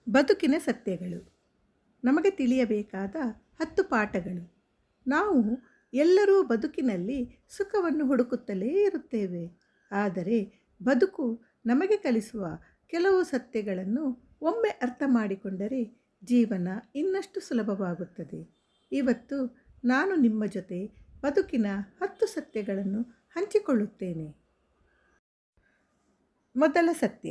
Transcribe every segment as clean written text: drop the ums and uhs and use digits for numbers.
ಬದುಕಿನ ಸತ್ಯಗಳು. ನಮಗೆ ತಿಳಿಯಬೇಕಾದ 10 ಪಾಠಗಳು. ನಾವು ಎಲ್ಲರೂ ಬದುಕಿನಲ್ಲಿ ಸುಖವನ್ನು ಹುಡುಕುತ್ತಲೇ ಇರುತ್ತೇವೆ. ಆದರೆ ಬದುಕು ನಮಗೆ ಕಲಿಸುವ ಕೆಲವು ಸತ್ಯಗಳನ್ನು ಒಮ್ಮೆ ಅರ್ಥ ಮಾಡಿಕೊಂಡರೆ ಜೀವನ ಇನ್ನಷ್ಟು ಸುಲಭವಾಗುತ್ತದೆ. ಇವತ್ತು ನಾನು ನಿಮ್ಮ ಜೊತೆ ಬದುಕಿನ 10 ಸತ್ಯಗಳನ್ನು ಹಂಚಿಕೊಳ್ಳುತ್ತೇನೆ. ಮೊದಲ ಸತ್ಯ,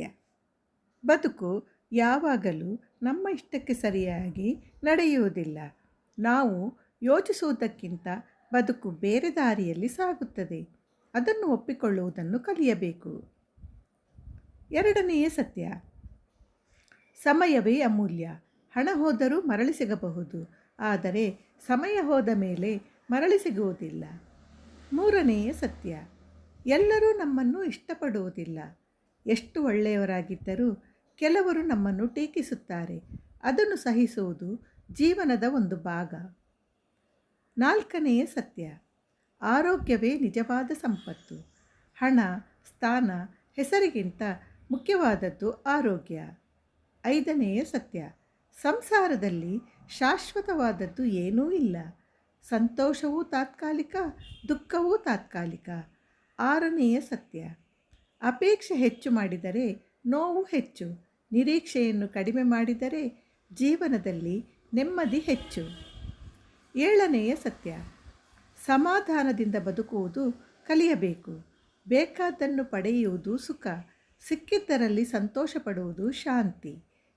ಬದುಕು ಯಾವಾಗಲೂ ನಮ್ಮ ಇಷ್ಟಕ್ಕೆ ಸರಿಯಾಗಿ ನಡೆಯುವುದಿಲ್ಲ. ನಾವು ಯೋಚಿಸುವುದಕ್ಕಿಂತ ಬದುಕು ಬೇರೆ ದಾರಿಯಲ್ಲಿ ಸಾಗುತ್ತದೆ. ಅದನ್ನು ಒಪ್ಪಿಕೊಳ್ಳುವುದನ್ನು ಕಲಿಯಬೇಕು. ಎರಡನೆಯ ಸತ್ಯ, ಸಮಯವೇ ಅಮೂಲ್ಯ. ಹಣ ಹೋದರೂ ಮರಳಿ ಸಿಗಬಹುದು, ಆದರೆ ಸಮಯ ಹೋದ ಮೇಲೆ ಮರಳಿ ಸಿಗುವುದಿಲ್ಲ. ಮೂರನೆಯ ಸತ್ಯ, ಎಲ್ಲರೂ ನಮ್ಮನ್ನು ಇಷ್ಟಪಡುವುದಿಲ್ಲ. ಎಷ್ಟು ಒಳ್ಳೆಯವರಾಗಿದ್ದರೂ ಕೆಲವರು ನಮ್ಮನ್ನು ಟೀಕಿಸುತ್ತಾರೆ. ಅದನ್ನು ಸಹಿಸುವುದು ಜೀವನದ ಒಂದು ಭಾಗ. ನಾಲ್ಕನೆಯ ಸತ್ಯ, ಆರೋಗ್ಯವೇ ನಿಜವಾದ ಸಂಪತ್ತು. ಹಣ, ಸ್ಥಾನ, ಹೆಸರಿಗಿಂತ ಮುಖ್ಯವಾದದ್ದು ಆರೋಗ್ಯ. ಐದನೆಯ ಸತ್ಯ, ಸಂಸಾರದಲ್ಲಿ ಶಾಶ್ವತವಾದದ್ದು ಏನೂ ಇಲ್ಲ. ಸಂತೋಷವೂ ತಾತ್ಕಾಲಿಕ, ದುಃಖವೂ ತಾತ್ಕಾಲಿಕ. ಆರನೆಯ ಸತ್ಯ, ಅಪೇಕ್ಷೆ ಹೆಚ್ಚು ಮಾಡಿದರೆ ನೋವು ಹೆಚ್ಚು. ನಿರೀಕ್ಷೆಯನ್ನು ಕಡಿಮೆ ಮಾಡಿದರೆ ಜೀವನದಲ್ಲಿ ನೆಮ್ಮದಿ ಹೆಚ್ಚು. ಏಳನೆಯ ಸತ್ಯ, ಸಮಾಧಾನದಿಂದ ಬದುಕುವುದು ಕಲಿಯಬೇಕು. ಬೇಕಾದ್ದನ್ನು ಪಡೆಯುವುದು ಸುಖ, ಸಿಕ್ಕಿದ್ದರಲ್ಲಿ ಸಂತೋಷ ಪಡುವುದು ಶಾಂತಿ.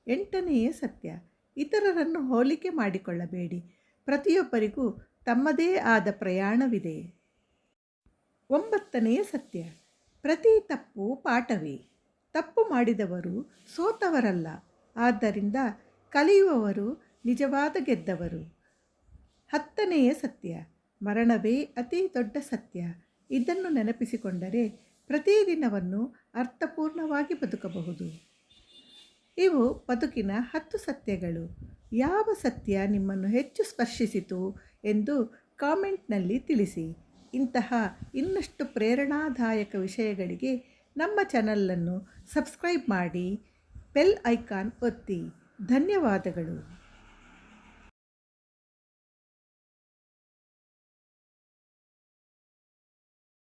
ಎಂಟನೆಯ ಸತ್ಯ, ಇತರರನ್ನು ಹೋಲಿಕೆ ಮಾಡಿಕೊಳ್ಳಬೇಡಿ. ಪ್ರತಿಯೊಬ್ಬರಿಗೂ ತಮ್ಮದೇ ಆದ ಪ್ರಯಾಣವಿದೆ. ಒಂಬತ್ತನೆಯ ಸತ್ಯ, ಪ್ರತಿ ತಪ್ಪು ಪಾಠವೇ. ತಪ್ಪು ಮಾಡಿದವರು ಸೋತವರಲ್ಲ, ಆದ್ದರಿಂದ ಕಲಿಯುವವರು ನಿಜವಾದ ಗೆದ್ದವರು. ಹತ್ತನೆಯ ಸತ್ಯ, ಮರಣವೇ ಅತಿ ದೊಡ್ಡ ಸತ್ಯ. ಇದನ್ನು ನೆನಪಿಸಿಕೊಂಡರೆ ಪ್ರತಿದಿನವನ್ನು ಅರ್ಥಪೂರ್ಣವಾಗಿ ಬದುಕಬಹುದು. ಇವು ಬದುಕಿನ 10 ಸತ್ಯಗಳು. ಯಾವ ಸತ್ಯ ನಿಮ್ಮನ್ನು ಹೆಚ್ಚು ಸ್ಪರ್ಶಿಸಿತು ಎಂದು ಕಾಮೆಂಟ್ನಲ್ಲಿ ತಿಳಿಸಿ. ಇಂತಹ ಇನ್ನಷ್ಟು ಪ್ರೇರಣಾದಾಯಕ ವಿಷಯಗಳಿಗೆ ನಮ್ಮ ಚಾನಲನ್ನು ಸಬ್ಸ್ಕ್ರೈಬ್ ಮಾಡಿ, ಬೆಲ್ ಐಕಾನ್ ಒತ್ತಿ. ಧನ್ಯವಾದಗಳು.